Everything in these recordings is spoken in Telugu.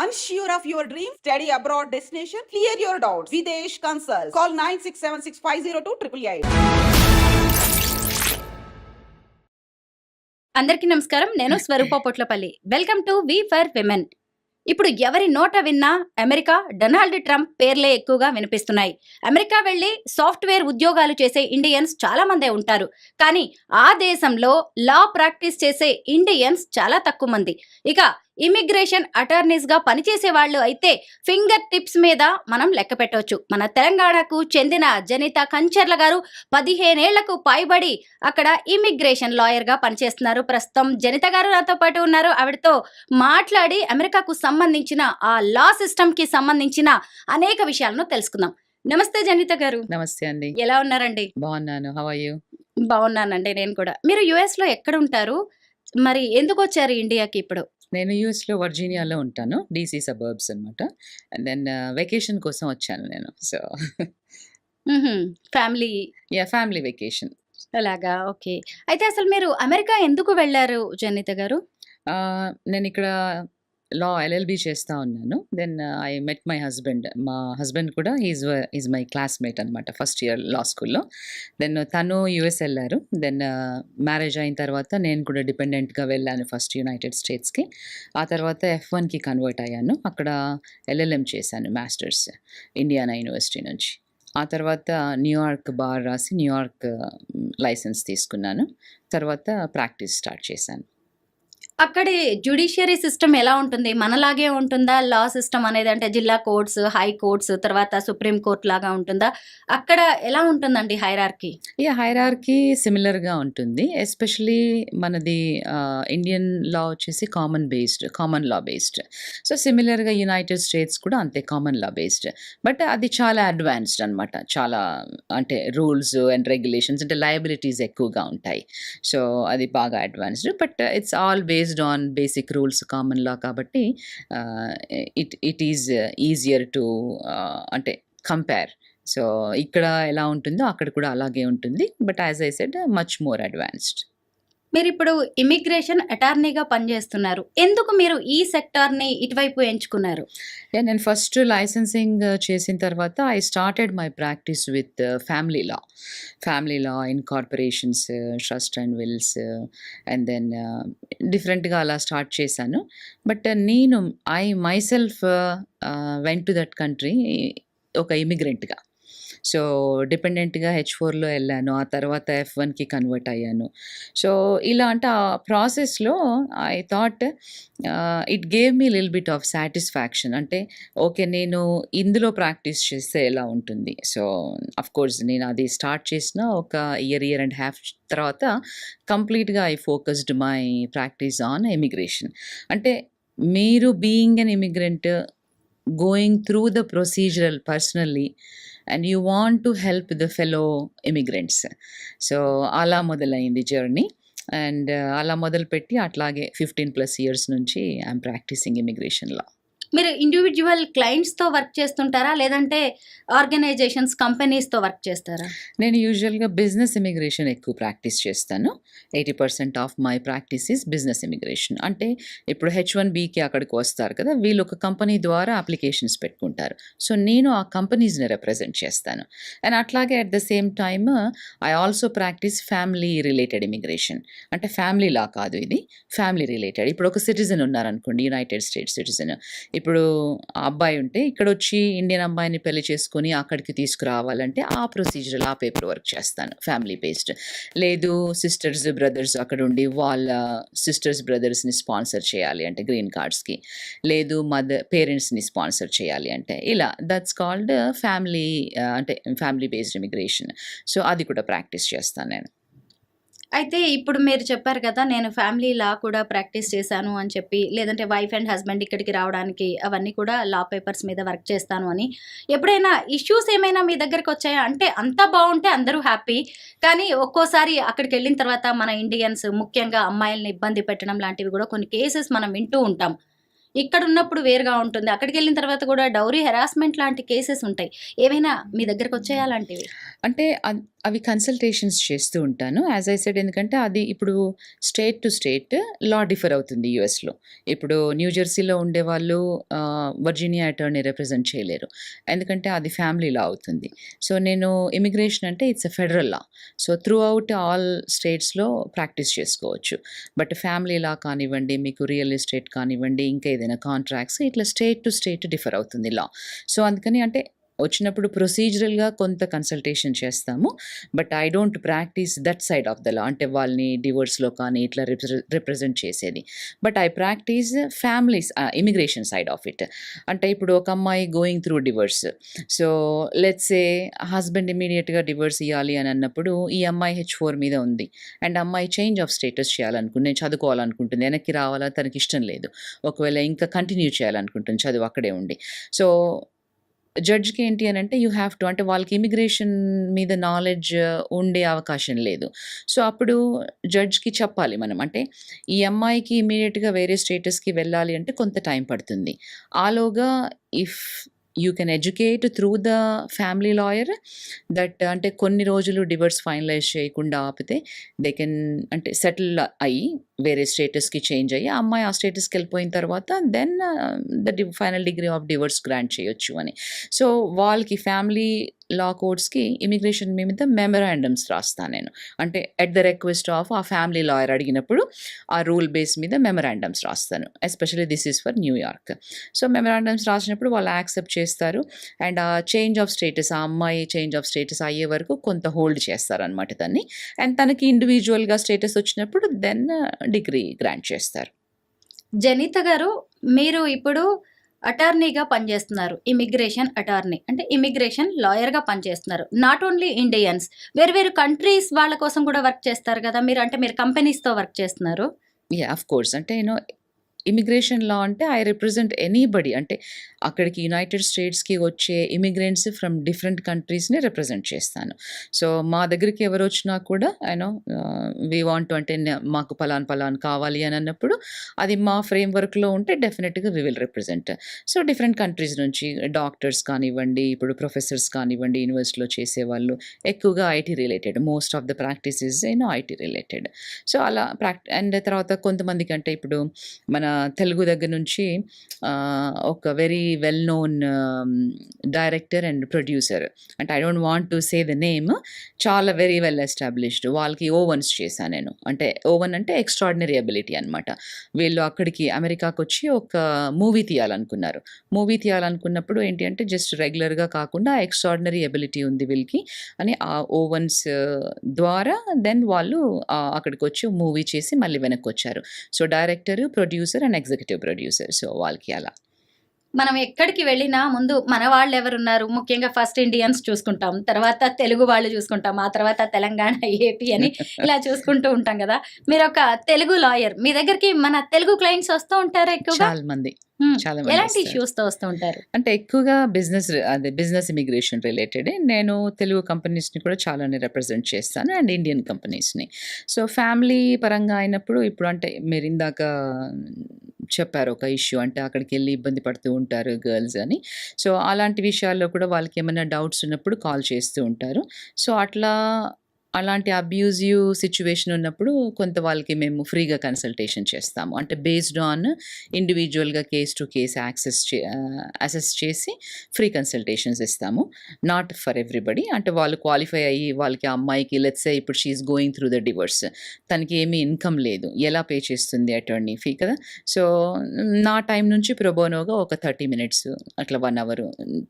Unsure of your dream? Study abroad destination? Clear your doubts. Videsh Consult. Call 9676502888. అందరికీ నమస్కారం. నేను Swaroopa Potlapalli. Welcome to V for women. ఇప్పుడు ఎవరి నోట విన్నా అమెరికా, డొనాల్డ్ ట్రంప్ పేర్లే ఎక్కువగా వినిపిస్తున్నాయి. అమెరికా వెళ్లి సాఫ్ట్వేర్ ఉద్యోగాలు చేసే ఇండియన్స్ చాలా మందే ఉంటారు. కానీ ఆ దేశంలో లా ప్రాక్టీస్ చేసే ఇండియన్స్ చాలా తక్కువ మంది. ఇక ఇమిగ్రేషన్ అటార్నీస్ గా పనిచేసే వాళ్ళు అయితే ఫింగర్ టిప్స్ మీద మనం లెక్క పెట్టవచ్చు. మన తెలంగాణకు చెందిన జనిత కంచర్ల గారు 15 ఏళ్లకు పైబడి అక్కడ ఇమిగ్రేషన్ లాయర్ గా పనిచేస్తున్నారు. ప్రస్తుతం జనిత గారు నాతో పాటు ఉన్నారు. ఆవిడతో మాట్లాడి అమెరికాకు సంబంధించిన ఆ లా సిస్టమ్ కి సంబంధించిన అనేక విషయాలను తెలుసుకుందాం. నమస్తే జనిత గారు. నమస్తే అండి. ఎలా ఉన్నారండి? బాగున్నాను. How are you? బాగున్నానండి నేను కూడా. మీరు యుఎస్ లో ఎక్కడ ఉంటారు? మరి ఎందుకు వచ్చారు ఇండియాకి ఇప్పుడు? నేను యూఎస్లో వర్జీనియాలో ఉంటాను. డీసీ సబర్బ్స్ అనమాట. అండ్ దెన్ వెకేషన్ కోసం వచ్చాను నేను. So family family vacation. అలాగా, ఓకే. అయితే అసలు మీరు అమెరికా ఎందుకు వెళ్ళారు జనిత గారు? నేను ఇక్కడ లా ఎల్ఎల్బి చేస్తూ ఉన్నాను. Then I met my husband. మా హస్బెండ్ కూడా ఈజ్ మై క్లాస్మేట్ అనమాట ఫస్ట్ ఇయర్ లా స్కూల్లో. దెన్ తను యుఎస్ వెళ్ళారు. దెన్ మ్యారేజ్ అయిన తర్వాత నేను కూడా డిపెండెంట్గా వెళ్ళాను ఫస్ట్ యునైటెడ్ స్టేట్స్కి. ఆ తర్వాత F1కి కన్వర్ట్ అయ్యాను. అక్కడ LLM చేశాను, మాస్టర్స్, ఇండియానా యూనివర్సిటీ నుంచి. ఆ తర్వాత న్యూయార్క్ బార్ రాసి న్యూయార్క్ లైసెన్స్ తీసుకున్నాను. తర్వాత ప్రాక్టీస్ స్టార్ట్ చేశాను. అక్కడి జ్యుడిషియరీ సిస్టమ్ ఎలా ఉంటుంది? మనలాగే ఉంటుందా లా సిస్టమ్ అనేది? అంటే జిల్లా కోర్ట్స్, హై కోర్ట్స్, తర్వాత సుప్రీం కోర్ట్ లాగా ఉంటుందా? అక్కడ ఎలా ఉంటుందండి హైరార్కీ? హైరార్కీ సిమిలర్గా ఉంటుంది. ఎస్పెషలీ మనది ఇండియన్ లా వచ్చేసి కామన్ లా బేస్డ్. సో సిమిలర్గా యునైటెడ్ స్టేట్స్ కూడా అంతే కామన్ లా బేస్డ్. బట్ అది చాలా అడ్వాన్స్డ్ అనమాట. చాలా అంటే రూల్స్ అండ్ రెగ్యులేషన్స్, అంటే లయబిలిటీస్ ఎక్కువగా ఉంటాయి. సో అది బాగా advanced. But it's all based on basic rules, common లా కాబట్టి ఇట్ ఈజ్ ఈజియర్ టు అంటే కంపేర్. సో ఇక్కడ ఎలా ఉంటుందో అక్కడ కూడా అలాగే ఉంటుంది. But as I said much more advanced. మీరు ఇప్పుడు ఇమిగ్రేషన్ అటార్నీగా పనిచేస్తున్నారు. ఎందుకు మీరు ఈ సెక్టార్ని ఇటువైపు ఎంచుకున్నారు? నేను ఫస్ట్ లైసెన్సింగ్ చేసిన తర్వాత I started my practice with family law in corporations, trust and wills, and then డిఫరెంట్గా అలా స్టార్ట్ చేశాను. బట్ నేను myself went to that country ఒక ఇమిగ్రెంట్గా. సో డిపెండెంట్గా H4లో వెళ్ళాను. ఆ తర్వాత F1కి కన్వర్ట్ అయ్యాను. సో ఇలా అంటే ఆ ప్రాసెస్లో I thought it gave me lil bit of satisfaction. అంటే ఓకే, నేను ఇందులో ప్రాక్టీస్ చేస్తే ఎలా ఉంటుంది. సో అఫ్కోర్స్ నేను అది స్టార్ట్ చేసిన ఒక ఇయర్ అండ్ హాఫ్ తర్వాత కంప్లీట్గా I focused my practice on immigration. అంటే మీరు being an immigrant, going through the procedural personally, and you want to help the fellow immigrants. So అలా మొదలైంది జర్నీ. అండ్ అలా మొదలుపెట్టి అట్లాగే 15+ years నుంచి ఐఎమ్ ప్రాక్టీసింగ్ ఇమిగ్రేషన్ లా. మీరు ఇండివిజువల్ క్లయింట్స్తో వర్క్ చేస్తుంటారా, లేదంటే ఆర్గనైజేషన్స్, కంపెనీస్తో వర్క్ చేస్తారా? నేను యూజువల్గా బిజినెస్ ఇమిగ్రేషన్ ఎక్కువ ప్రాక్టీస్ చేస్తాను. 80% of my practice is business immigration. అంటే ఇప్పుడు H1Bకి అక్కడికి వస్తారు కదా, వీళ్ళు ఒక కంపెనీ ద్వారా అప్లికేషన్స్ పెట్టుకుంటారు. సో నేను ఆ కంపెనీస్ని రిప్రజెంట్ చేస్తాను. అండ్ అట్లాగే at the same time I also practice family related immigration. అంటే ఫ్యామిలీ లా కాదు, ఇది ఫ్యామిలీ రిలేటెడ్. ఇప్పుడు ఒక సిటిజన్ ఉన్నారనుకోండి, యునైటెడ్ స్టేట్స్ సిటిజన్. ఇప్పుడు ఆ అబ్బాయి ఉంటే ఇక్కడ వచ్చి ఇండియన్ అమ్మాయిని పెళ్లి చేసుకొని అక్కడికి తీసుకురావాలంటే ఆ ప్రొసీజర్, ఆ పేపర్ వర్క్ చేస్తాను, ఫ్యామిలీ బేస్డ్. లేదు సిస్టర్స్ బ్రదర్స్ అక్కడ ఉండి వాళ్ళ సిస్టర్స్ బ్రదర్స్ని స్పాన్సర్ చేయాలి అంటే గ్రీన్ కార్డ్స్కి, లేదు పేరెంట్స్ని స్పాన్సర్ చేయాలి అంటే ఇలా, దట్స్ కాల్డ్ ఫ్యామిలీ, అంటే ఫ్యామిలీ బేస్డ్ ఇమిగ్రేషన్. సో అది కూడా ప్రాక్టీస్ చేస్తాను నేను. అయితే ఇప్పుడు మీరు చెప్పారు కదా, నేను ఫ్యామిలీ లా కూడా ప్రాక్టీస్ చేశాను అని చెప్పి, లేదంటే వైఫ్ అండ్ హస్బెండ్ ఇక్కడికి రావడానికి అవన్నీ కూడా లా పేపర్స్ మీద వర్క్ చేస్తాను అని. ఎప్పుడైనా ఇష్యూస్ ఏమైనా మీ దగ్గరికి వచ్చాయా? అంటే అంతా బాగుంటే అందరూ హ్యాపీ, కానీ ఒక్కోసారి అక్కడికి వెళ్ళిన తర్వాత మన ఇండియన్స్ ముఖ్యంగా అమ్మాయిల్ని ఇబ్బంది పెట్టడం లాంటివి కూడా కొన్ని కేసెస్ మనం వింటూ ఉంటాం. ఇక్కడ ఉన్నప్పుడు వేరుగా ఉంటుంది. అక్కడికి వెళ్ళిన తర్వాత కూడా డౌరీ హెరాస్మెంట్ లాంటి కేసెస్ ఉంటాయి. ఏవైనా మీ దగ్గరకు వచ్చాయా అలాంటివి? అంటే అవి కన్సల్టేషన్స్ చేస్తూ ఉంటాను. యాజ్ ఐ సెడ్, ఎందుకంటే అది ఇప్పుడు state to state law differ అవుతుంది యూఎస్‌లో. ఇప్పుడు న్యూ జెర్సీలో ఉండేవాళ్ళు వర్జీనియా అటార్నీ రిప్రజెంట్ చేయలేరు. ఎందుకంటే అది ఫ్యామిలీ లా అవుతుంది. సో నేను ఇమిగ్రేషన్ అంటే it's a federal law. So through out all స్టేట్స్‌లో ప్రాక్టీస్ చేసుకోవచ్చు. బట్ ఫ్యామిలీ లా కానివ్వండి, మీకు రియల్ ఎస్టేట్ కానివ్వండి, ఇంకా ఏదైనా కాంట్రాక్ట్స్, ఇట్లా స్టేట్ టు స్టేట్ డిఫర్ అవుతుంది లా. సో అందుకని అంటే వచ్చినప్పుడు ప్రొసీజరల్‌గా కొంత కన్సల్టేషన్ చేస్తాము. But I don't practice that side of the law. అంటే వాళ్ళని డివోర్స్‌లో కానీ ఇట్లా రిప్రజెంట్ చేసేది. But I practice families immigration side of it. అంటే ఇప్పుడు ఒక అమ్మాయి going through divorce. So let's say husband ఇమ్మీడియేట్‌గా డివోర్స్ ఇయ్యాలి అని అన్నప్పుడు ఈ అమ్మాయి H4 మీద ఉంది. అండ్ అమ్మాయి చేంజ్ ఆఫ్ స్టేటస్ చేయాలనుకుంది. నేను చదువుకోవాలనుకుంటుంది. వెనక్కి రావాలని తనకి ఇష్టం లేదు. ఒకవేళ ఇంకా కంటిన్యూ చేయాలనుకుంటుంది చదువు అక్కడే ఉండి. సో జడ్జ్‌కి ఏంటి అనంటే యూ హ్యావ్ టు, అంటే వాళ్ళకి ఇమిగ్రేషన్ మీద నాలెడ్జ్ ఉండే అవకాశం లేదు. సో అప్పుడు జడ్జ్‌కి చెప్పాలి మనం. అంటే ఈ అమ్మాయికి ఇమ్మీడియేట్‌గా వేరే స్టేటస్‌కి వెళ్ళాలి అంటే కొంత టైం పడుతుంది. ఆలోగా if you can educate through the family lawyer that, అంటే కొన్ని రోజులు డివోర్స్ ఫైనలైజ్ చేయకుండా ఆపితే దే కెన్ అంటే సెటిల్ అయ్యి వేరే స్టేటస్‌కి చేంజ్ అయ్యి ఆ అమ్మాయి ఆ స్టేటస్‌కి వెళ్ళిపోయిన తర్వాత then final degree of divorce grant చేయొచ్చు అని. సో వాళ్ళకి ఫ్యామిలీ లా కోర్ట్స్‌కి ఇమిగ్రేషన్ మీద మెమరాండమ్స్ రాస్తాను నేను. అంటే ఎట్ ద రిక్వెస్ట్ ఆఫ్ ఆ ఫ్యామిలీ లాయర్ అడిగినప్పుడు ఆ రూల్ బేస్ మీద మెమరాండమ్స్ రాస్తాను. Especially this is for New York. So memorandums రాసినప్పుడు వాళ్ళు యాక్సెప్ట్ చేస్తారు. అండ్ ఆ చేంజ్ ఆఫ్ స్టేటస్, ఆ అమ్మాయి చేంజ్ ఆఫ్ స్టేటస్ అయ్యే వరకు కొంత హోల్డ్ చేస్తారనమాట దాన్ని. అండ్ తనకి ఇండివిజువల్‌గా స్టేటస్ వచ్చినప్పుడు దెన్ డిగ్రీ గ్రాంట్ చేస్తారు. జనిత గారు, మీరు ఇప్పుడు అటార్నీగా పనిచేస్తున్నారు. ఇమిగ్రేషన్ అటార్నీ అంటే ఇమిగ్రేషన్ లాయర్‌గా పనిచేస్తున్నారు. నాట్ ఓన్లీ ఇండియన్స్, వేరు వేరు కంట్రీస్ వాళ్ళ కోసం కూడా వర్క్ చేస్తారు కదా మీరు. అంటే మీరు కంపెనీస్‌తో వర్క్ చేస్తున్నారు. యాహ్! Of course. అంటే ఇమిగ్రేషన్ లా అంటే ఐ రిప్రజెంట్ ఎనీబడీ. అంటే అక్కడికి యునైటెడ్ స్టేట్స్‌కి వచ్చే ఇమిగ్రెంట్స్ ఫ్రమ్ డిఫరెంట్ కంట్రీస్‌ని రిప్రజెంట్ చేస్తాను. సో మా దగ్గరికి ఎవరు వచ్చినా కూడా వి వాంట్ టు, అంటే మాకు పలానా కావాలి అని అన్నప్పుడు అది మా ఫ్రేమ్‌వర్క్‌లో ఉంటే డెఫినిట్‌గా we will represent. So different countries నుంచి డాక్టర్స్ కానివ్వండి, ఇప్పుడు ప్రొఫెసర్స్ కానివ్వండి, యూనివర్సిటీలో చేసేవాళ్ళు, ఎక్కువగా IT related. Most of the practice is IT related. So అలా అండ్ తర్వాత కొంతమందికి, అంటే ఇప్పుడు మన తెలుగు దగ్గర నుంచి ఒక very well known director and producer, అంటే I don't want to say the name, చాలా వెరీ వెల్ ఎస్టాబ్లిష్డ్ వాళ్ళకి ఓవన్స్ చేశాను నేను. అంటే ఓవన్ అంటే ఎక్స్ట్రాడినరీ అబిలిటీ అనమాట. వీళ్ళు అక్కడికి అమెరికాకి వచ్చి ఒక మూవీ తీయాలనుకున్నారు. మూవీ తీయాలనుకున్నప్పుడు ఏంటి అంటే జస్ట్ రెగ్యులర్‌గా కాకుండా ఎక్స్ట్రాడినరీ అబిలిటీ ఉంది వీళ్ళకి అని ఆ ఓవన్స్ ద్వారా దెన్ వాళ్ళు అక్కడికి వచ్చి మూవీ చేసి మళ్ళీ వెనక్కి వచ్చారు. So director, producer and executive producer. So వాళ్ళకి అలా. మనం ఎక్కడికి వెళ్ళినా ముందు మన వాళ్ళు ఎవరున్నారు, ముఖ్యంగా ఫస్ట్ ఇండియన్స్ చూసుకుంటాం, తర్వాత తెలుగు వాళ్ళు చూసుకుంటాం, ఆ తర్వాత తెలంగాణ, ఏపీ అని ఇలా చూసుకుంటూ ఉంటాం కదా. మీరు ఒక తెలుగు లాయర్, మీ దగ్గరికి మన తెలుగు క్లయింట్స్ వస్తూ ఉంటారా ఎక్కువగా? చాలా మంది. ఎలాంటి వస్తారు. ఇష్యూస్‌తో వస్తూ ఉంటారు? అంటే ఎక్కువగా బిజినెస్ ఇమిగ్రేషన్ రిలేటెడే. నేను తెలుగు కంపెనీస్‌ని కూడా చాలానే రిప్రజెంట్ చేస్తాను అండ్ ఇండియన్ కంపెనీస్‌ని. సో ఫ్యామిలీ పరంగా అయినప్పుడు, ఇప్పుడు అంటే మీరు ఇందాక చెప్పారు ఒక ఇష్యూ, అంటే అక్కడికెళ్ళి ఇబ్బంది పడుతూ ఉంటారు గర్ల్స్ అని. సో అలాంటి విషయాల్లో కూడా వాళ్ళకి ఏమైనా డౌట్స్ ఉన్నప్పుడు కాల్ చేస్తూ ఉంటారు. సో అలాంటి అబ్యూజివ్ సిట్యుయేషన్ ఉన్నప్పుడు కొంత వాళ్ళకి మేము ఫ్రీగా కన్సల్టేషన్ చేస్తాము. అంటే బేస్డ్ ఆన్ ఇండివిజువల్‌గా కేస్ టు కేస్ అసెస్ చేసి ఫ్రీ కన్సల్టేషన్స్ ఇస్తాము. Not for everybody. అంటే వాళ్ళు క్వాలిఫై అయ్యి వాళ్ళకి ఆ అమ్మాయికి లెట్స్ సే ఇప్పుడు she is going through the divorce. తనకి ఏమీ ఇన్‌కమ్ లేదు. ఎలా పే చేస్తుంది అటార్నీ ఫీ కదా! సో నా టైం నుంచి ప్రొబోనోగా ఒక 30 మినిట్స్ అట్లా 1 అవర్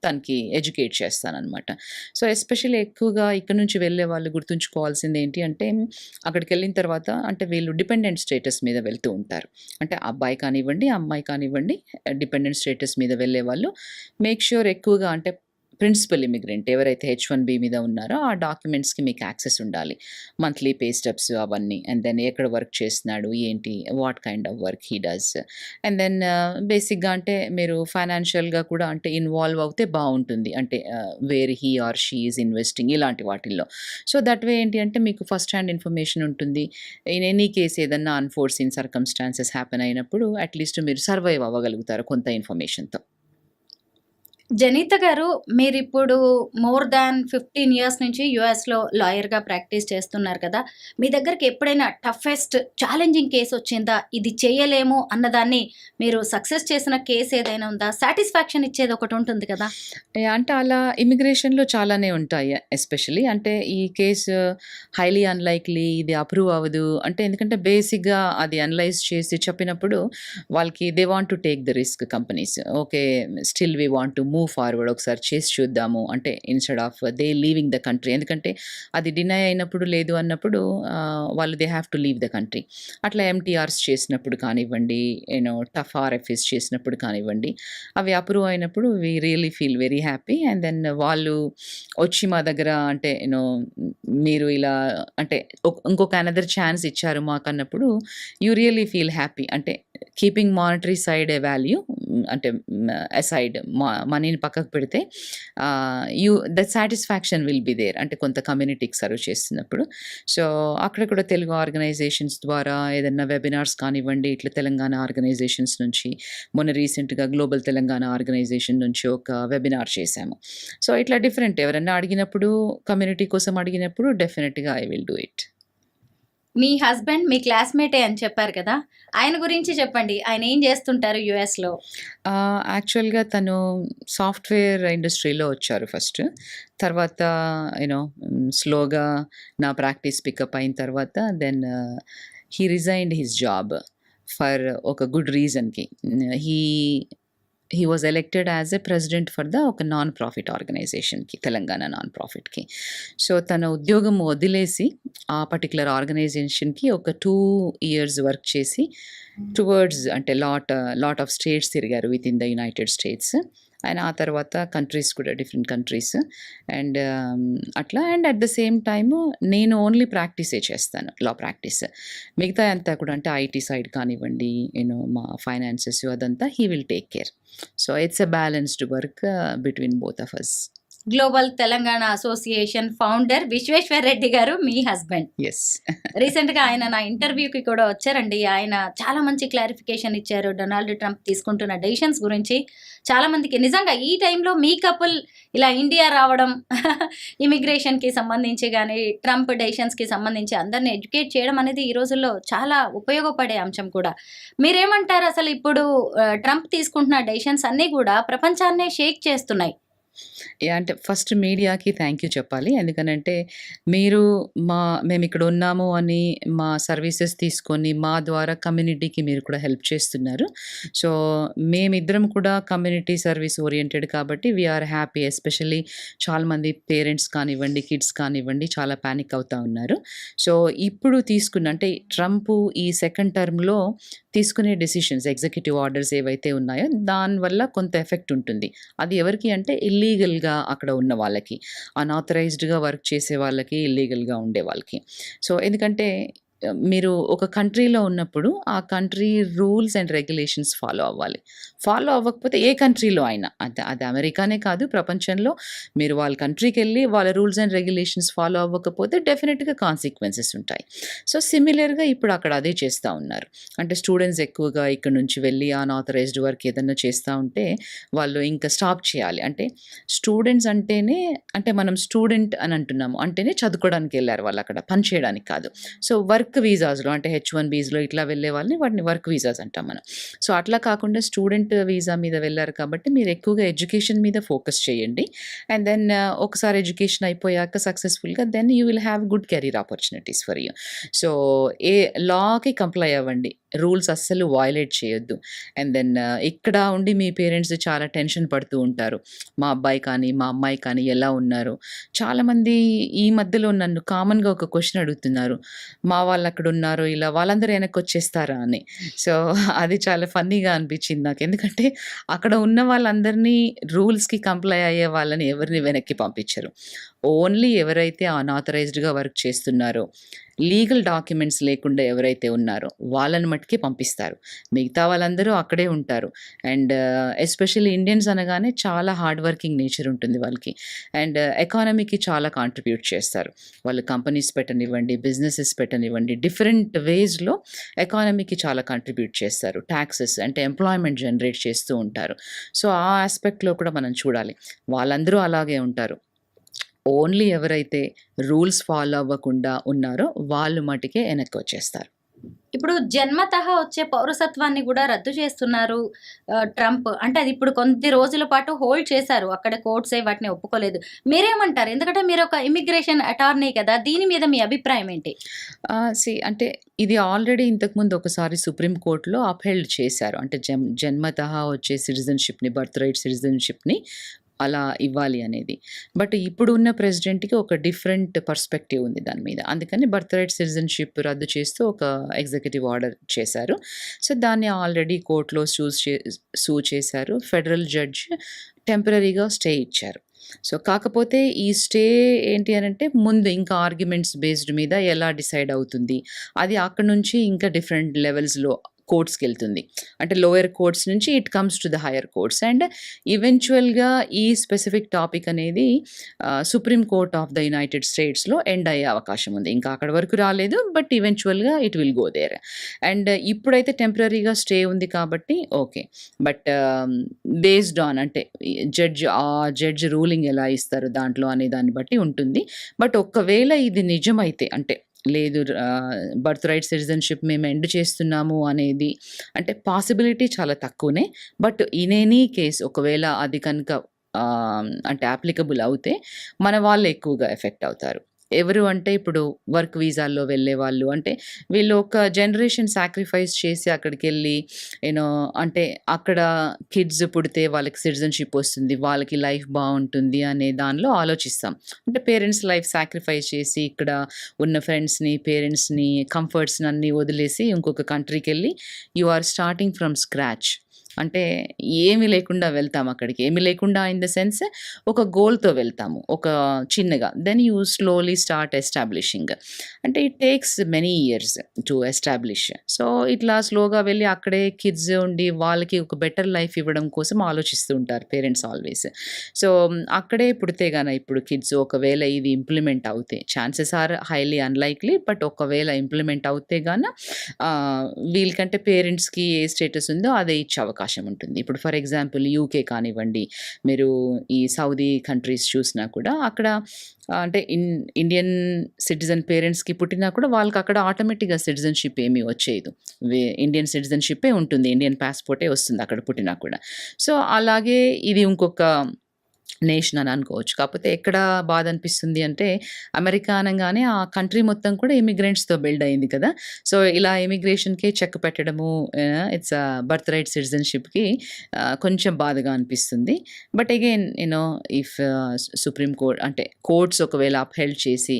తనకి ఎడ్యుకేట్ చేస్తాననమాట. సో ఎస్పెషల్లీ ఎక్కువగా ఇక్కడ నుంచి వెళ్ళే వాళ్ళు గుర్తుంచుకోవాల్సింది ఏంటి అంటే, అక్కడికెళ్ళిన తర్వాత అంటే వీళ్ళు డిపెండెంట్ స్టేటస్ మీద వెళ్తూ ఉంటారు. అంటే అబ్బాయి కానివ్వండి, అమ్మాయి కానివ్వండి, డిపెండెంట్ స్టేటస్ మీద వెళ్ళేవాళ్ళు మేక్ ష్యూర్ ఎక్కువగా అంటే ప్రిన్సిపల్ ఇమిగ్రెంట్ ఎవరైతే H1B మీద ఉన్నారో ఆ డాక్యుమెంట్స్‌కి మీకు యాక్సెస్ ఉండాలి. మంత్లీ పే స్టబ్స్ అవన్నీ. అండ్ దెన్ ఎక్కడ వర్క్ చేస్తున్నాడు, ఏంటి, what kind of work he does. And then బేసిక్‌గా అంటే మీరు ఫైనాన్షియల్‌గా కూడా అంటే ఇన్వాల్వ్ అవుతే బావుంటుంది. అంటే where he or she is investing ఇలాంటి వాటిల్లో. సో, దట్ వే ఏంటి అంటే మీకు ఫస్ట్ హ్యాండ్ ఇన్ఫర్మేషన్ ఉంటుంది. ఇన్ ఎనీ కేస్ ఏదన్నా అన్‌ఫోర్సీన్ సర్కమ్‌స్టాన్సెస్ హ్యాపెన్ అయినప్పుడు అట్‌లీస్ట్ మీరు సర్వైవ్ అవ్వగలుగుతారు కొంత ఇన్ఫర్మేషన్‌తో. జనీత గారు, మీరిప్పుడు మోర్ దాన్ 15 ఇయర్స్ నుంచి యూఎస్‌లో లాయర్‌గా ప్రాక్టీస్ చేస్తున్నారు కదా! మీ దగ్గరికి ఎప్పుడైనా టఫెస్ట్ ఛాలెంజింగ్ కేస్ వచ్చిందా? ఇది చేయలేము అన్నదాన్ని మీరు సక్సెస్ చేసిన కేస్ ఏదైనా ఉందా? సాటిస్ఫాక్షన్ ఇచ్చేది ఒకటి ఉంటుంది కదా! అంటే అలా ఇమిగ్రేషన్‌లో చాలానే ఉంటాయి. ఎస్పెషల్లీ అంటే ఈ కేసు హైలీ అన్‌లైక్లీ ఇది అప్రూవ్ అవ్వదు. అంటే ఎందుకంటే బేసిక్‌గా అది అనలైజ్ చేసి చెప్పినప్పుడు వాళ్ళకి they want to take the risk companies. Okay. Still we want to move forward ఒకసారి చేసి చూద్దాము. అంటే instead of they leaving the country. ఎందుకంటే అది డినై అయినప్పుడు లేదు అన్నప్పుడు వాళ్ళు they have to leave the country. అట్లా ఎంటీఆర్స్ చేసినప్పుడు కానివ్వండి, టఫ్ ఆర్ఎఫ్ఎస్ చేసినప్పుడు కానివ్వండి, అవి అప్రూవ్ అయినప్పుడు we really feel very happy. And then వాళ్ళు వచ్చి మా దగ్గర అంటే మీరు ఇలా అంటే ఇంకొక అనదర్ ఛాన్స్ ఇచ్చారు మాకన్నప్పుడు యూ రియల్లీ ఫీల్ హ్యాపీ. అంటే keeping monetary side a value అంటే అసైడ్ మనీని పక్కకు పెడితే the satisfaction will be there. అంటే కొంత కమ్యూనిటీకి సర్వ్ చేస్తున్నప్పుడు. సో, అక్కడ కూడా తెలుగు ఆర్గనైజేషన్స్ ద్వారా ఏదన్నా వెబినార్స్ కానివ్వండి, ఇట్లా తెలంగాణ ఆర్గనైజేషన్స్ నుంచి మొన్న రీసెంట్‌గా గ్లోబల్ తెలంగాణ ఆర్గనైజేషన్ నుంచి ఒక వెబినార్ చేశాము. సో, ఇట్లా డిఫరెంట్ ఎవరన్నా అడిగినప్పుడు కమ్యూనిటీ కోసం అడిగినప్పుడు డెఫినిట్‌గా ఐ విల్ డూ ఇట్. మీ హస్బెండ్ మీ క్లాస్‌మేటే అని చెప్పారు కదా! ఆయన గురించి చెప్పండి. ఆయన ఏం చేస్తుంటారు యూఎస్‌లో? యాక్చువల్‌గా తను సాఫ్ట్‌వేర్ ఇండస్ట్రీలో వచ్చారు ఫస్ట్. తర్వాత స్లోగా నా ప్రాక్టీస్ పికప్ అయిన తర్వాత then he resigned his job for ఒక గుడ్ రీజన్‌కి. He he was elected as a president for ఒక నాన్ ప్రాఫిట్ ఆర్గనైజేషన్‌కి, తెలంగాణ నాన్ ప్రాఫిట్‌కి. సో, తన ఉద్యోగం వదిలేసి ఆ పర్టిక్యులర్ ఆర్గనైజేషన్‌కి ఒక 2 ఇయర్స్ వర్క్ చేసి టువర్డ్స్ అంటే లాట్ ఆఫ్ స్టేట్స్ తిరిగారు వితిన్ ద యునైటెడ్ స్టేట్స్. ఆయన ఆ తర్వాత కంట్రీస్ కూడా డిఫరెంట్ కంట్రీస్. అండ్ అట్లా and at the same time నేను ఓన్లీ ప్రాక్టీసే చేస్తాను, లా ప్రాక్టీస్. మిగతా అంతా కూడా అంటే ఐటీ సైడ్ కానివ్వండి, మా ఫైనాన్సెస్ అదంతా he will take care. So, it's a balanced work between both of us. Global Telangana association founder Vishweshwar Reddy garu మీ హస్బెండ్. ఎస్. రీసెంట్‌గా ఆయన నా ఇంటర్వ్యూకి కూడా వచ్చారండి. ఆయన చాలా మంచి క్లారిఫికేషన్ ఇచ్చారు. డొనాల్డ్ ట్రంప్ తీసుకుంటున్న డెసిషన్స్ గురించి చాలా మందికి నిజంగా ఈ టైంలో మీ కపుల్ ఇలా ఇండియా రావడం ఇమిగ్రేషన్‌కి సంబంధించి గానీ, ట్రంప్ డెసిషన్స్‌కి సంబంధించి అందరిని ఎడ్యుకేట్ చేయడం అనేది ఈ రోజుల్లో చాలా ఉపయోగపడే అంశం కూడా. మీరేమంటారు అసలు ఇప్పుడు ట్రంప్ తీసుకుంటున్న డెసిషన్స్ అన్నీ కూడా ప్రపంచాన్నే షేక్ చేస్తున్నాయి. అంటే ఫస్ట్ మీడియాకి థ్యాంక్ యూ చెప్పాలి. ఎందుకనంటే మీరు మేమిక్కడ ఉన్నాము అని మా సర్వీసెస్ తీసుకొని మా ద్వారా కమ్యూనిటీకి మీరు కూడా హెల్ప్ చేస్తున్నారు. సో, మేమిద్దరం కూడా కమ్యూనిటీ సర్వీస్ ఓరియెంటెడ్ కాబట్టి వి ఆర్ హ్యాపీ. ఎస్పెషల్లీ చాలామంది పేరెంట్స్ కానివ్వండి, కిడ్స్ కానివ్వండి చాలా పానిక్ అవుతా ఉన్నారు. సో, ఇప్పుడు అంటే ట్రంప్ ఈ సెకండ్ టర్మ్‌లో తీసుకునే డెసిషన్స్ ఎగ్జిక్యూటివ్ ఆర్డర్స్ ఏవైతే ఉన్నాయో దానివల్ల కొంత ఎఫెక్ట్ ఉంటుంది. అది ఎవరికి అంటే ఇల్లీగల్‌గా అక్కడ ఉన్న వాళ్ళకి, అన్‌ఆథరైజ్డ్‌గా వర్క్ చేసే వాళ్ళకి, ఇల్లీగల్‌గా ఉండే వాళ్ళకి. సో, ఎందుకంటే మీరు ఒక కంట్రీలో ఉన్నప్పుడు ఆ country rules and regulations follow అవ్వాలి. ఫాలో అవ్వకపోతే ఏ కంట్రీలో అయినా అది అమెరికానే కాదు ప్రపంచంలో మీరు వాళ్ళ కంట్రీకెళ్ళి వాళ్ళ రూల్స్ అండ్ రెగ్యులేషన్స్ ఫాలో అవ్వకపోతే డెఫినెట్‌గా కాన్సిక్వెన్సెస్ ఉంటాయి. సో, సిమిలర్‌గా ఇప్పుడు అక్కడ అదే చేస్తా ఉన్నారు. అంటే స్టూడెంట్స్ ఎక్కువగా ఇక్కడ నుంచి వెళ్ళి అన్‌ఆథరైజ్డ్ వర్క్ ఏదన్నా చేస్తా ఉంటే వాళ్ళు ఇంకా స్టాప్ చేయాలి. అంటే స్టూడెంట్స్ అంటేనే అంటే మనం స్టూడెంట్ అని అంటున్నాము. అంటేనే చదువుకోవడానికి ఎళ్లారు వాళ్ళు అక్కడ పని చేయడానికి కాదు. సో, వర్క్ వీసాస్‌లో అంటే H1బీస్‌లో ఇట్లా వెళ్ళే వాళ్ళని వాటిని వర్క్ వీసాస్ అంటాం మనం. సో, అట్లా కాకుండా స్టూడెంట్ వీసా మీద వెళ్లారు కాబట్టి మీరు ఎక్కువగా ఎడ్యుకేషన్ మీద ఫోకస్ చేయండి. అండ్ దెన్ ఒకసారి ఎడ్యుకేషన్ అయిపోయాక సక్సెస్‌ఫుల్‌గా then you will have good career opportunities for you. So, లాకి కంప్లై అవ్వండి. రూల్స్ అస్సలు వయలేట్ చేయొద్దు. అండ్ దెన్ ఇక్కడ ఉండి మీ పేరెంట్స్ చాలా టెన్షన్ పడుతూ ఉంటారు. మా అబ్బాయి కానీ, మా అమ్మాయి కానీ ఎలా ఉన్నారు? చాలామంది ఈ మధ్యలో నన్ను కామన్‌గా ఒక క్వెషన్ అడుగుతున్నారు. మా వాళ్ళ వాళ్ళు అక్కడ ఉన్నారు ఇలా వాళ్ళందరూ వెనక్కి వచ్చేస్తారా అని. సో అది చాలా ఫన్నీగా అనిపించింది నాకు. ఎందుకంటే అక్కడ ఉన్న వాళ్ళందరినీ రూల్స్కి కంప్లై అయ్యే వాళ్ళని ఎవరిని వెనక్కి పంపించరు. ఓన్లీ ఎవరైతే అన్ఆథరైజ్డ్గా వర్క్ చేస్తున్నారో, లీగల్ డాక్యుమెంట్స్ లేకుండా ఎవరైతే ఉన్నారో వాళ్ళని మట్టుకే పంపిస్తారు. మిగతా వాళ్ళందరూ అక్కడే ఉంటారు. అండ్ ఎస్పెషల్లీ ఇండియన్స్ అనగానే చాలా హార్డ్ వర్కింగ్ నేచర్ ఉంటుంది వాళ్ళకి. అండ్ ఎకానమీకి చాలా కాంట్రిబ్యూట్ చేస్తారు. వాళ్ళు కంపెనీస్ పెట్టనివ్వండి, బిజినెసెస్ పెట్టనివ్వండి, డిఫరెంట్ వేస్లో ఎకానమీకి చాలా కాంట్రిబ్యూట్ చేస్తారు. ట్యాక్సెస్ అంటే ఎంప్లాయ్మెంట్ జనరేట్ చేస్తూ ఉంటారు. సో ఆ ఆస్పెక్ట్లో కూడా మనం చూడాలి. వాళ్ళందరూ అలాగే ఉంటారు. ఓన్లీ ఎవరైతే రూల్స్ ఫాలో అవ్వకుండా ఉన్నారో వాళ్ళు మటుకే వెనక్కి వచ్చేస్తారు. ఇప్పుడు జన్మతః వచ్చే పౌరసత్వాన్ని కూడా రద్దు చేస్తున్నారు ట్రంప్. అంటే అది ఇప్పుడు కొద్ది రోజుల పాటు హోల్డ్ చేశారు. అక్కడ కోర్ట్సే వాటిని ఒప్పుకోలేదు. మీరేమంటారు? ఎందుకంటే మీరు ఒక ఇమిగ్రేషన్ అటార్నీ కదా, దీని మీద మీ అభిప్రాయం ఏంటి? అంటే ఇది ఆల్రెడీ ఇంతకుముందు ఒకసారి సుప్రీం కోర్టులో అప్హెల్డ్ చేశారు. అంటే జన్మతః వచ్చే సిటిజన్షిప్ని, బర్త్ రైట్ సిటిజన్షిప్ని అలా ఇవ్వాలి అనేది. బట్ ఇప్పుడు ఉన్న ప్రెసిడెంట్కి ఒక డిఫరెంట్ పర్స్పెక్టివ్ ఉంది దాని మీద. అందుకని బర్త్ రైట్ సిటిజన్షిప్ రద్దు చేస్తూ ఒక ఎగ్జిక్యూటివ్ ఆర్డర్ చేశారు. సో దాన్ని ఆల్రెడీ కోర్టులో సూ చేశారు. ఫెడరల్ జడ్జ్ టెంపరీగా స్టే ఇచ్చారు. సో కాకపోతే ఈ స్టే ఏంటి అని అంటే ముందు ఇంకా ఆర్గ్యుమెంట్స్ బేస్డ్ మీద ఎలా డిసైడ్ అవుతుంది, అది అక్కడ నుంచి ఇంకా డిఫరెంట్ లెవెల్స్లో కోర్ట్స్కి వెళ్తుంది. అంటే లోయర్ కోర్ట్స్ నుంచి it comes to the higher courts. And ఈవెన్చువల్గా ఈ స్పెసిఫిక్ టాపిక్ అనేది Supreme Court of the United స్టేట్స్లో ఎండ్ అయ్యే అవకాశం ఉంది. ఇంకా అక్కడ వరకు రాలేదు, బట్ ఈవెన్చువల్గా it will go there. And ఇప్పుడైతే టెంపరీగా స్టే ఉంది కాబట్టి ఓకే. బట్ బేస్డ్ ఆన్ అంటే జడ్జ్ రూలింగ్ ఎలా ఇస్తారు దాంట్లో అనే దాన్ని బట్టి ఉంటుంది. బట్ ఒక్కవేళ ఇది నిజమైతే అంటే లేదు బర్త్ రైట్ సిటిజన్షిప్ మేము ఎండ్ చేస్తున్నాము అనేది అంటే పాసిబిలిటీ చాలా తక్కువనే. బట్ ఇన్ ఎనీ కేస్ ఒకవేళ అది కనుక అంటే అప్లికబుల్ అవుతే మన వాళ్ళు ఎక్కువగా ఎఫెక్ట్ అవుతారు. ఎవరు అంటే ఇప్పుడు వర్క్ వీసాల్లో వెళ్ళే వాళ్ళు, అంటే వీళ్ళు ఒక జనరేషన్ సాక్రిఫైస్ చేసి అక్కడికి వెళ్ళి అంటే అక్కడ కిడ్స్ పుడితే వాళ్ళకి సిటిజన్షిప్ వస్తుంది, వాళ్ళకి లైఫ్ బాగుంటుంది అనే దానిలో ఆలోచిస్తాం. అంటే పేరెంట్స్ లైఫ్ సాక్రిఫైస్ చేసి ఇక్కడ ఉన్న ఫ్రెండ్స్ని, పేరెంట్స్ని, కంఫర్ట్స్ని అన్నీ వదిలేసి ఇంకొక కంట్రీకి వెళ్ళి you are starting from scratch. అంటే ఏమీ లేకుండా వెళ్తాము అక్కడికి. ఏమీ లేకుండా ఇన్ ద సెన్స్ ఒక గోల్తో వెళ్తాము, ఒక చిన్నగా. Then you slowly start establishing. అంటే it takes many years to establish. So ఇట్లా స్లోగా వెళ్ళి అక్కడే కిడ్స్ ఉండి వాళ్ళకి ఒక బెటర్ లైఫ్ ఇవ్వడం కోసం ఆలోచిస్తూ ఉంటారు పేరెంట్స్ ఆల్వేస్. సో అక్కడే పుడితే గాన ఇప్పుడు కిడ్స్ ఒకవేళ ఇది ఇంప్లిమెంట్ అవుతే, chances are highly unlikely, but ఒకవేళ ఇంప్లిమెంట్ అవుతే గాన వీళ్ళకంటే పేరెంట్స్కి ఏ స్టేటస్ ఉందో అదే ఇచ్చే అవకాశం ఉంటుంది. ఇప్పుడు ఫర్ ఎగ్జాంపుల్ యూకే కానివ్వండి, మీరు ఈ సౌదీ కంట్రీస్ చూసినా కూడా అక్కడ అంటే ఇండియన్ సిటిజన్ పేరెంట్స్కి పుట్టినా కూడా వాళ్ళకి అక్కడ ఆటోమేటిక్గా సిటిజన్షిప్ ఏమీ వచ్చేది. ఇండియన్ సిటిజన్షిప్పే ఉంటుంది, ఇండియన్ పాస్పోర్టే వస్తుంది అక్కడ పుట్టినా కూడా. సో అలాగే ఇది ఇంకొక నేషన్ అని అనుకోవచ్చు. కాకపోతే ఎక్కడ బాధ అనిపిస్తుంది అంటే అమెరికా అనగానే ఆ కంట్రీ మొత్తం కూడా ఇమిగ్రెంట్స్తో బిల్డ్ అయింది కదా. సో ఇలా ఇమిగ్రేషన్కే చెక్ పెట్టడము, ఇట్స్ బర్త్ రైట్ సిటిజన్షిప్కి కొంచెం బాధగా అనిపిస్తుంది. But again if supreme court అంటే కోర్ట్స్ ఒకవేళ అప్హెల్డ్ చేసి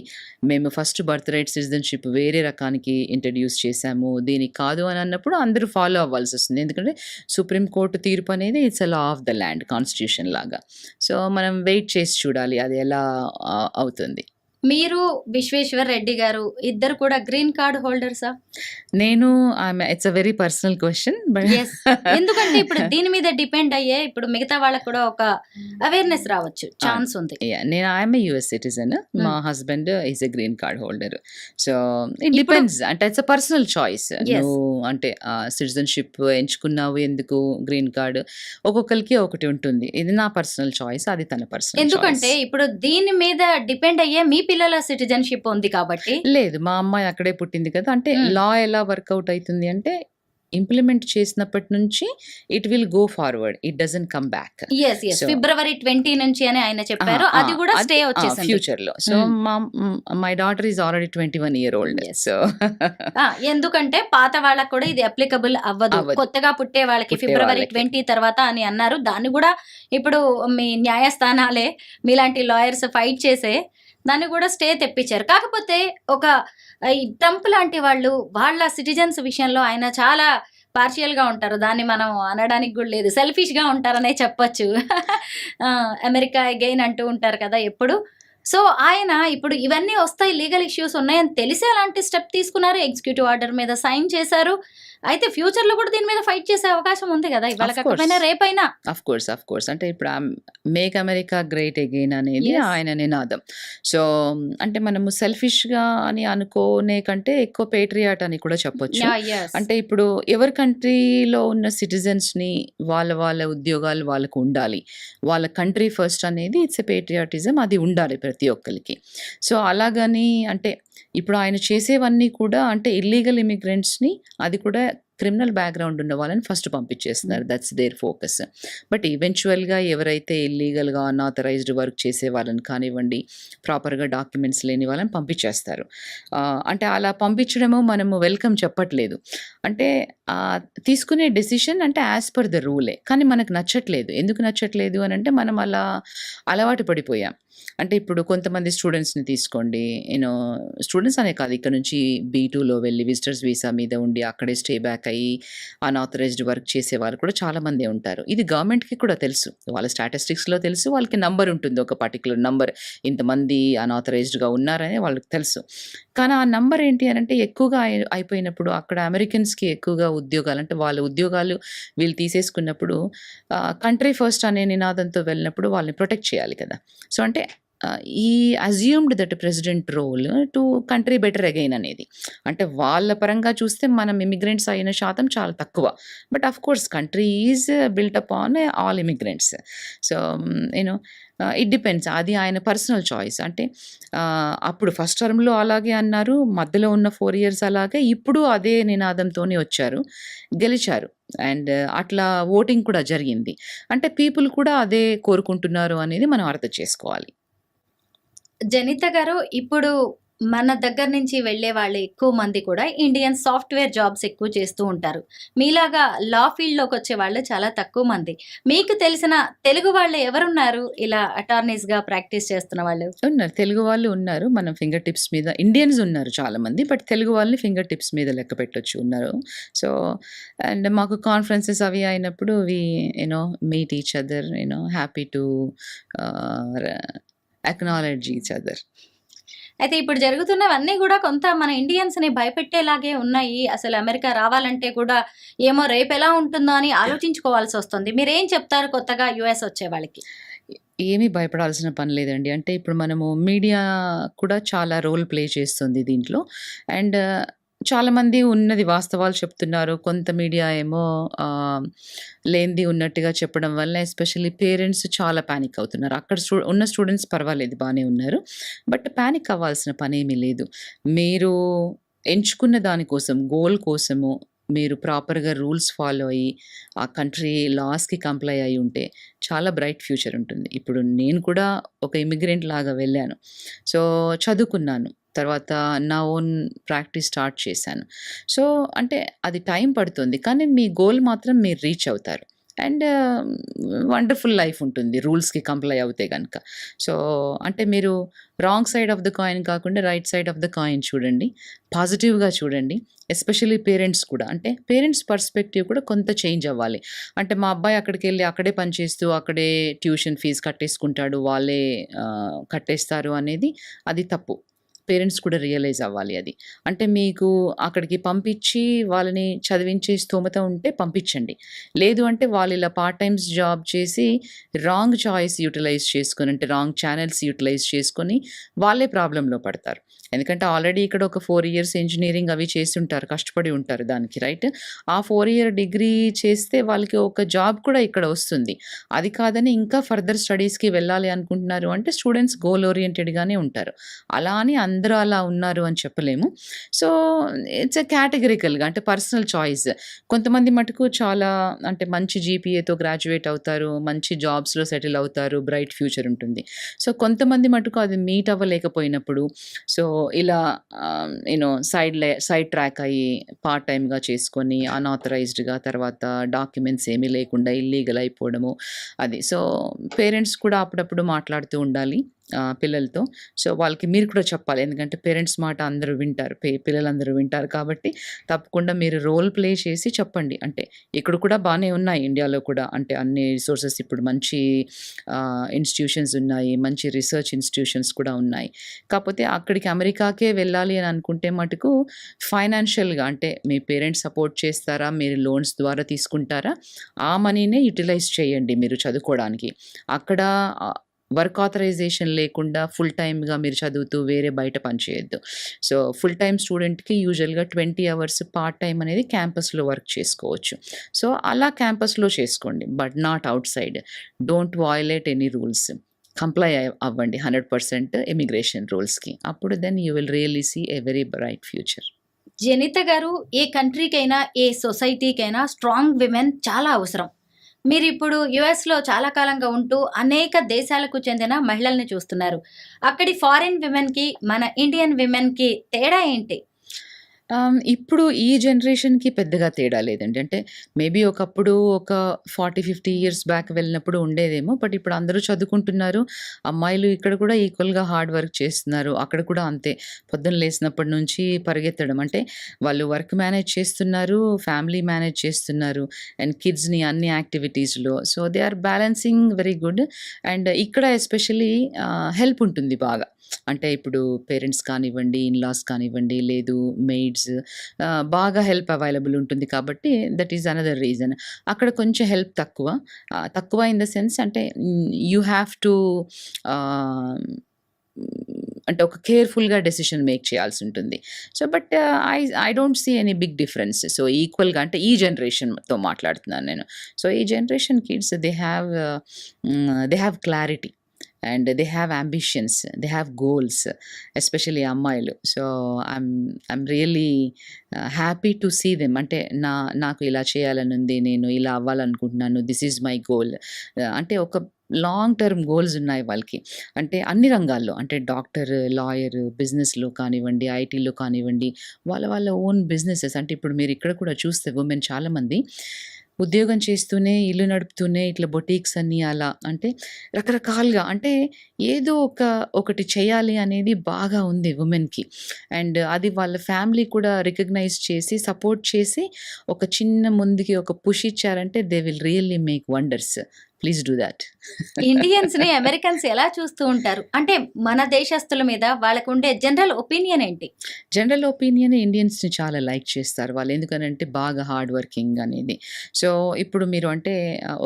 మేము ఫస్ట్ బర్త్ రైట్ సిటిజన్షిప్ వేరే రకానికి ఇంట్రడ్యూస్ చేశాము, దీనికి కాదు అని అన్నప్పుడు అందరూ ఫాలో అవ్వాల్సి వస్తుంది. ఎందుకంటే సుప్రీం కోర్టు తీర్పు అనేది it's a law of the land, constitution లాగా. సో మనం వెయిట్ చేసి చూడాలి అది ఎలా అవుతుంది. మీరు, విశ్వేశ్వర్ రెడ్డి గారు ఇద్దరు కూడా గ్రీన్ కార్డ్ హోల్డర్సా? నేను it's a very personal question, but ఎందుకంటే ఇప్పుడు దీని మీద డిపెండ్ అయ్యే ఇప్పుడు మిగతా వాళ్ళకు కూడా ఒక అవేర్నెస్ రావచ్చు, ఛాన్స్ ఉంది. నేను ఐఎమ్ యుఎస్ సిటిజన్, మా husband is a green card holder. So it depends, అంటే ఇట్స్ అ పర్సనల్ చాయిస్. నువ్వు అంటే సిటిజన్షిప్ ఎంచుకున్నావు ఎందుకు, గ్రీన్ కార్డ్ ఒక్కొక్కరికి ఒకటి ఉంటుంది. ఇది నా పర్సనల్ చాయిస్, అది తన పర్సనల్. ఎందుకంటే ఇప్పుడు దీని మీద డిపెండ్ అయ్యే మీ పిల్లల సిటిజన్షిప్ ఉంది కాబట్టి. లేదు, మా అమ్మాయి అక్కడే పుట్టింది కదా. అంటే లా ఎలా వర్కౌట్ అవుతుంది అంటే ఇంప్లిమెంట్ చేసినప్పటి నుంచి it will go forward, it doesn't come back. ఫిబ్రవరి 20 నుంచి అని ఆయన చెప్పారు, అది కూడా స్టే వచ్చేసింది ఫ్యూచర్ లో. So my daughter is already 21 year old. So ఎందుకంటే పాత వాళ్ళకి కూడా ఇది అప్లికబుల్ అవ్వదు, కొత్తగా పుట్టే వాళ్ళకి ఫిబ్రవరి 20 తర్వాత అని అన్నారు. దాన్ని కూడా ఇప్పుడు మీ న్యాయస్థానాలే మీలాంటి లాయర్స్ ఫైట్ చేసే దాన్ని కూడా స్టే తెప్పించారు. కాకపోతే ఒక ఈ ట్రంప్ లాంటి వాళ్ళు వాళ్ళ సిటిజన్స్ విషయంలో ఆయన చాలా పార్షియల్గా ఉంటారు. దాన్ని మనం అనడానికి కూడా లేదు, సెల్ఫిష్గా ఉంటారనే చెప్పొచ్చు. అమెరికా అగైన్ అంటూ ఉంటారు కదా ఎప్పుడు. సో ఆయన ఇప్పుడు ఇవన్నీ వస్తాయి, లీగల్ ఇష్యూస్ ఉన్నాయని తెలిసి అలాంటి స్టెప్ తీసుకున్నారు, ఎగ్జిక్యూటివ్ ఆర్డర్ మీద సైన్ చేశారు. అయితే ఫ్యూచర్ లో కూడా దీని మీద ఫైట్ చేసే అవకాశం ఉంది కదా, ఇవాళ Of course. కాకపోయినా రేపైనా. అఫ్ కోర్స్ అంటే ఇప్పుడు మేక్ అమెరికా గ్రేట్ అగైన్ అనేది Yes. ఆయన నినాదం. సో అంటే మనము సెల్ఫిష్గా అని అనుకోనే కంటే ఎక్కువ పేట్రియాట్ అని కూడా చెప్పొచ్చు. అంటే ఇప్పుడు ఎవరి కంట్రీలో ఉన్న సిటిజన్స్ని వాళ్ళ ఉద్యోగాలు వాళ్ళకు ఉండాలి, వాళ్ళ కంట్రీ ఫస్ట్ అనేది ఇట్స్ ఎ పేట్రియాటిజం, అది ఉండాలి ప్రతి ఒక్కరికి. సో అలాగని అంటే ఇప్పుడు ఆయన చేసేవన్నీ కూడా అంటే ఇల్లీగల్ ఇమిగ్రెంట్స్ని, అది కూడా క్రిమినల్ బ్యాక్గ్రౌండ్ ఉన్న వాళ్ళని ఫస్ట్ పంపించేస్తున్నారు, దట్స్ దేర్ ఫోకస్. బట్ ఈవెన్చువల్గా ఎవరైతే ఇల్లీగల్గా అన్ఆథరైజ్డ్ వర్క్ చేసే వాళ్ళని కానివ్వండి, ప్రాపర్గా డాక్యుమెంట్స్ లేని వాళ్ళని పంపించేస్తారు. అంటే అలా పంపించడము మనము వెల్కమ్ చెప్పట్లేదు, అంటే తీసుకునే డెసిషన్ అంటే యాజ్ పర్ ద రూలే, కానీ మనకు నచ్చట్లేదు. ఎందుకు నచ్చట్లేదు అని అంటే మనం అలా అలవాటు పడిపోయాం. అంటే ఇప్పుడు కొంతమంది స్టూడెంట్స్ని తీసుకోండి, స్టూడెంట్స్ అనే కాదు, ఇక్కడ నుంచి B2లో వెళ్ళి విజిటర్స్ వీసా మీద ఉండి అక్కడే స్టే బ్యాక్ అయ్యి అన్ఆథరైజ్డ్ వర్క్ చేసే వాళ్ళు కూడా చాలామంది ఉంటారు. ఇది గవర్నమెంట్కి కూడా తెలుసు, వాళ్ళ స్టాటిస్టిక్స్లో తెలుసు, వాళ్ళకి నంబర్ ఉంటుంది, ఒక పర్టికులర్ నంబర్, ఇంతమంది అన్ఆథరైజ్డ్గా ఉన్నారని వాళ్ళకి తెలుసు. కానీ ఆ నంబర్ ఏంటి అని అంటే ఎక్కువగా అయిపోయినప్పుడు అక్కడ అమెరికన్స్కి ఎక్కువగా ఉద్యోగాలు, అంటే వాళ్ళ ఉద్యోగాలు వీళ్ళు తీసేసుకున్నప్పుడు కంట్రీ ఫస్ట్ అనే నినాదంతో వెళ్ళినప్పుడు వాళ్ళని ప్రొటెక్ట్ చేయాలి కదా. సో అంటే ఈ assumed that president role to country better again అనేది, అంటే వాళ్ళ పరంగా చూస్తే మనం ఇమిగ్రెంట్స్ అయిన శాతం చాలా తక్కువ. But of course country is built up on all immigrants. So it depends, అది ఆయన పర్సనల్ చాయిస్. అంటే అప్పుడు ఫస్ట్ టర్మ్లో అలాగే అన్నారు, మధ్యలో ఉన్న 4 years అలాగే, ఇప్పుడు అదే నినాదంతోనే వచ్చారు, గెలిచారు. అండ్ అట్లా ఓటింగ్ కూడా జరిగింది. అంటే పీపుల్ కూడా అదే కోరుకుంటున్నారు అనేది మనం అర్థం చేసుకోవాలి. జనిత గారు, ఇప్పుడు మన దగ్గర నుంచి వెళ్ళే వాళ్ళు ఎక్కువ మంది కూడా ఇండియన్ సాఫ్ట్వేర్ జాబ్స్ ఎక్కువ చేస్తూ ఉంటారు. మీలాగా లా ఫీల్డ్లోకి వచ్చే వాళ్ళు చాలా తక్కువ మంది. మీకు తెలిసిన తెలుగు వాళ్ళు ఎవరున్నారు ఇలా అటార్నీస్గా ప్రాక్టీస్ చేస్తున్న వాళ్ళు? ఉన్నారు, తెలుగు వాళ్ళు ఉన్నారు, మనం ఫింగర్ టిప్స్ మీద. ఇండియన్స్ ఉన్నారు చాలామంది, బట్ తెలుగు వాళ్ళని ఫింగర్ టిప్స్ మీద లెక్క పెట్టొచ్చు ఉన్నారు. సో అండ్ మాకు కాన్ఫరెన్సెస్ అవి అయినప్పుడు meet each other, happy to acknowledge each other. అయితే ఇప్పుడు జరుగుతున్నవన్నీ కూడా కొంత మన ఇండియన్స్ని భయపెట్టేలాగే ఉన్నాయి. అసలు అమెరికా రావాలంటే కూడా ఏమో రేపు ఎలా ఉంటుందో అని ఆలోచించుకోవాల్సి వస్తుంది. మీరేం చెప్తారు కొత్తగా US వచ్చే వాళ్ళకి? ఏమీ భయపడాల్సిన పని లేదండి. అంటే ఇప్పుడు మనము మీడియా కూడా చాలా రోల్ ప్లే చేస్తుంది దీంట్లో. అండ్ చాలామంది ఉన్నది వాస్తవాలు చెప్తున్నారు, కొంత మీడియా ఏమో లేనిది ఉన్నట్టుగా చెప్పడం వల్ల ఎస్పెషల్లీ పేరెంట్స్ చాలా ప్యానిక్ అవుతున్నారు. అక్కడ ఉన్న స్టూడెంట్స్ పర్వాలేదు, బాగానే ఉన్నారు, బట్ ప్యానిక్ అవ్వాల్సిన పని ఏమీ లేదు. మీరు ఎంచుకున్న దానికోసం, గోల్ కోసము మీరు ప్రాపర్గా రూల్స్ ఫాలో అయ్యి ఆ కంట్రీ లాస్కి కంప్లై అయి ఉంటే చాలా బ్రైట్ ఫ్యూచర్ ఉంటుంది. ఇప్పుడు నేను కూడా ఒక ఇమిగ్రెంట్ లాగా వెళ్ళాను, సో చదువుకున్నాను, తర్వాత నా ఓన్ ప్రాక్టీస్ స్టార్ట్ చేశాను. సో అంటే అది టైం పడుతుంది, కానీ మీ గోల్ మాత్రం మీరు రీచ్ అవుతారు. అండ్ వండర్ఫుల్ లైఫ్ ఉంటుంది రూల్స్కి కంప్లై అవుతే కనుక. సో అంటే మీరు wrong side of the coin కాకుండా right side of the coin చూడండి, పాజిటివ్గా చూడండి. ఎస్పెషల్లీ పేరెంట్స్ కూడా, అంటే పేరెంట్స్ పర్స్పెక్టివ్ కూడా కొంత చేంజ్ అవ్వాలి. అంటే మా అబ్బాయి అక్కడికి వెళ్ళి అక్కడే పనిచేస్తూ అక్కడే ట్యూషన్ ఫీజు కట్టేసుకుంటాడు, వాళ్ళే కట్టేస్తారు అనేది అది తప్పు. పేరెంట్స్ కూడా రియలైజ్ అవ్వాలి అది. అంటే మీకు అక్కడికి పంపించి వాళ్ళని చదివించే స్తోమత ఉంటే పంపించండి, లేదు అంటే వాళ్ళు ఇలా పార్ట్ టైమ్స్ జాబ్ చేసి రాంగ్ చాయిస్ యూటిలైజ్ చేసుకొని, అంటే రాంగ్ ఛానల్స్ యూటిలైజ్ చేసుకొని వాళ్ళే ప్రాబ్లంలో పడతారు. ఎందుకంటే ఆల్రెడీ ఇక్కడ ఒక 4 years ఇంజనీరింగ్ అవి చేసి ఉంటారు, కష్టపడి ఉంటారు దానికి, రైట్? ఆ 4-year డిగ్రీ చేస్తే వాళ్ళకి ఒక జాబ్ కూడా ఇక్కడ వస్తుంది. అది కాదని ఇంకా ఫర్దర్ స్టడీస్కి వెళ్ళాలి అనుకుంటున్నారు అంటే స్టూడెంట్స్ గోల్ ఓరియంటెడ్గానే ఉంటారు. అలా అని అందరూ అలా ఉన్నారు అని చెప్పలేము. సో ఇట్స్ ఎ కేటగిరికల్గా, అంటే పర్సనల్ చాయిస్. కొంతమంది మటుకు చాలా అంటే మంచి జీపీఏతో గ్రాడ్యుయేట్ అవుతారు, మంచి జాబ్స్లో సెటిల్ అవుతారు, బ్రైట్ ఫ్యూచర్ ఉంటుంది. సో కొంతమంది మటుకు అది మీట్ అవ్వలేకపోయినప్పుడు సో ఇలా సైడ్ ట్రాక్ అయ్యి పార్ట్ టైమ్గా చేసుకొని అన్ఆథరైజ్డ్గా తర్వాత డాక్యుమెంట్స్ ఏమీ లేకుండా ఇల్లీగల్ అయిపోవడము అది. సో పేరెంట్స్ కూడా అప్పుడప్పుడు మాట్లాడుతూ ఉండాలి, పిల్లలతో. సో, వాళ్ళకి మీరు కూడా చెప్పాలి. ఎందుకంటే పేరెంట్స్ మాట అందరూ వింటారు. పిల్లలందరూ వింటారు కాబట్టి తప్పకుండా మీరు రోల్ ప్లే చేసి చెప్పండి. అంటే ఇక్కడ కూడా బానే ఉన్నాయి ఇండియాలో కూడా. అంటే అన్ని రిసోర్సెస్ ఇప్పుడు మంచి ఇన్‌స్టిట్యూషన్స్ ఉన్నాయి. మంచి రిసర్చ్ ఇన్‌స్టిట్యూషన్స్ కూడా ఉన్నాయి. కాపోతే అక్కడికి అమెరికాకే వెళ్ళాలి అని అనుకుంటే మటుకు ఫైనాన్షియల్‌గా అంటే మీ పేరెంట్స్ సపోర్ట్ చేస్తారా? మీరు లోన్స్ ద్వారా తీసుకుంటారా? ఆ మనీనే యుటిలైజ్ చేయండి మీరు చదువుకోవడానికి. అక్కడ వర్క్ ఆథరైజేషన్ లేకుండా ఫుల్ టైమ్‌గా మీరు చదువుతూ వేరే బయట పని చేయొద్దు. సో, ఫుల్ టైమ్ స్టూడెంట్‌కి యూజువల్‌గా 20 అవర్స్ పార్ట్ టైమ్ అనేది క్యాంపస్‌లో వర్క్ చేసుకోవచ్చు. సో, అలా క్యాంపస్‌లో చేసుకోండి. But not outside. Don't violate any rules. Comply అవ్వండి 100% ఇమిగ్రేషన్ రూల్స్‌కి. అప్పుడు then you will really see a very bright future. Janitha గారు, ఏ కంట్రీకైనా ఏ సొసైటీకైనా స్ట్రాంగ్ విమెన్ చాలా అవసరం. మీరిప్పుడు యుఎస్లో చాలా కాలంగా ఉంటూ అనేక దేశాలకు చెందిన మహిళల్ని చూస్తున్నారు. అక్కడి ఫారిన్ విమెన్‌కి మన ఇండియన్ విమెన్‌కి తేడా ఏంటి? ఇప్పుడు ఈ జనరేషన్‌కి పెద్దగా తేడా లేదండి. అంటే మేబీ ఒకప్పుడు ఒక 40, 50 ఇయర్స్ బ్యాక్ వెళ్ళినప్పుడు ఉండేదేమో. బట్ ఇప్పుడు అందరూ చదువుకుంటున్నారు. అమ్మాయిలు ఇక్కడ కూడా ఈక్వల్‌గా హార్డ్ వర్క్ చేస్తున్నారు. అక్కడ కూడా అంతే. పొద్దున లేసినప్పటి నుంచి పరిగెత్తడం. అంటే వాళ్ళు వర్క్ మేనేజ్ చేస్తున్నారు, ఫ్యామిలీ మేనేజ్ చేస్తున్నారు అండ్ కిడ్స్‌ని అన్ని యాక్టివిటీస్‌లో. So, they are balancing very good. And ఇక్కడ ఎస్పెషల్లీ హెల్ప్ ఉంటుంది బాగా. అంటే ఇప్పుడు పేరెంట్స్ కానివ్వండి, ఇన్‌లాస్ కానివ్వండి, లేదు మెయిడ్స్ బాగా హెల్ప్ అవైలబుల్ ఉంటుంది కాబట్టి దట్ ఈస్ అనదర్ రీజన్. అక్కడ కొంచెం హెల్ప్ తక్కువ. తక్కువ ఇన్ ద సెన్స్ అంటే యూ హ్యావ్ టు అంటే ఒక కేర్‌ఫుల్‌గా డెసిషన్ మేక్ చేయాల్సి ఉంటుంది. So, but I don't see any big difference. So, ఈక్వల్‌గా అంటే ఈ జనరేషన్‌తో మాట్లాడుతున్నాను నేను. సో, ఈ generation kids they have clarity. And they have ambitions, they have goals, especially అమ్మాయిలు. So, I'm really happy to see them. అంటే నాకు ఇలా చేయాలని ఉంది, నేను ఇలా అవ్వాలనుకుంటున్నాను, దిస్ ఈజ్ మై గోల్. అంటే ఒక లాంగ్ టర్మ్ గోల్స్ ఉన్నాయి వాళ్ళకి. అంటే అన్ని రంగాల్లో అంటే డాక్టర్, లాయర్, బిజినెస్‌లో కానివ్వండి, ఐటీలో కానివ్వండి, వాళ్ళ ఓన్ బిజినెసెస్. అంటే ఇప్పుడు మీరు ఇక్కడ కూడా చూస్తే ఉమెన్ చాలామంది ఉద్యోగం చేస్తూనే, ఇల్లు నడుపుతూనే ఇట్లా బొటీక్స్ అని అలా అంటే రకరకాలుగా అంటే ఏదో ఒకటి చేయాలి అనేది బాగా ఉంది వుమెన్‌కి. అండ్ అది వాళ్ళ ఫ్యామిలీ కూడా రికగ్నైజ్ చేసి, సపోర్ట్ చేసి ఒక చిన్న ముందుకి ఒక పుష్ ఇచ్చారంటే they will really make wonders. Please do thought. ఇండియన్స్‌ని అమెరికన్స్ ఎలా చూస్తూ ఉంటారు? అంటే మన దేశస్తుల మీద వాళ్ళకుండే జనరల్ ఒపీనియన్ ఏంటి? జనరల్ ఒపీనియన్ ఇండియన్స్‌ని చాలా లైక్ చేస్తారు వాళ్ళు. ఎందుకనంటే బాగా హార్డ్ వర్కింగ్ అనేది. సో, ఇప్పుడు మీరు అంటే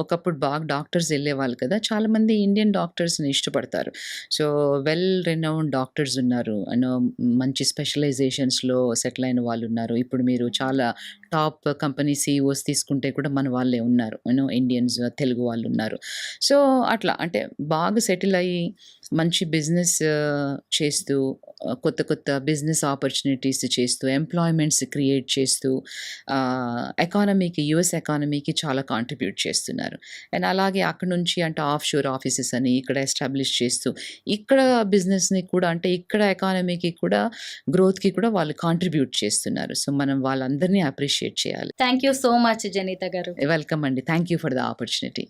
ఒకప్పుడు బాగా డాక్టర్స్ వెళ్ళేవాళ్ళు కదా! చాలామంది ఇండియన్ డాక్టర్స్‌ని ఇష్టపడతారు. సో, వెల్ రెనౌన్డ్ డాక్టర్స్ ఉన్నారు. మంచి స్పెషలైజేషన్స్‌లో సెటిల్ అయిన వాళ్ళు ఉన్నారు. ఇప్పుడు మీరు చాలా టాప్ కంపెనీ సీఈఓస్ తీసుకుంటే కూడా మన వాళ్ళే ఉన్నారు. ఇండియన్స్, తెలుగు వాళ్ళు ఉన్నారు. సో, అట్లా అంటే బాగా సెటిల్ అయ్యి మంచి బిజినెస్ చేస్తూ, కొత్త బిజినెస్ ఆపర్చునిటీస్ చేస్తూ, ఎంప్లాయ్మెంట్స్ క్రియేట్ చేస్తూ ఎకానమీకి, యూఎస్ ఎకానమీకి చాలా కాంట్రిబ్యూట్ చేస్తున్నారు. అండ్ అలాగే అక్కడ నుంచి అంటే ఆఫ్‌షోర్ ఆఫీసెస్ అని ఇక్కడ ఎస్టాబ్లిష్ చేస్తూ, ఇక్కడ బిజినెస్‌ని కూడా అంటే ఇక్కడ ఎకానమీకి కూడా గ్రోత్‌కి కూడా వాళ్ళు కాంట్రిబ్యూట్ చేస్తున్నారు. సో, మనం వాళ్ళందరినీ అప్రిషియేట్ చేయాలి. థాంక్ యూ సో మచ్ జనిత గారు. వెల్కమ్ అండి. Thank you for the opportunity.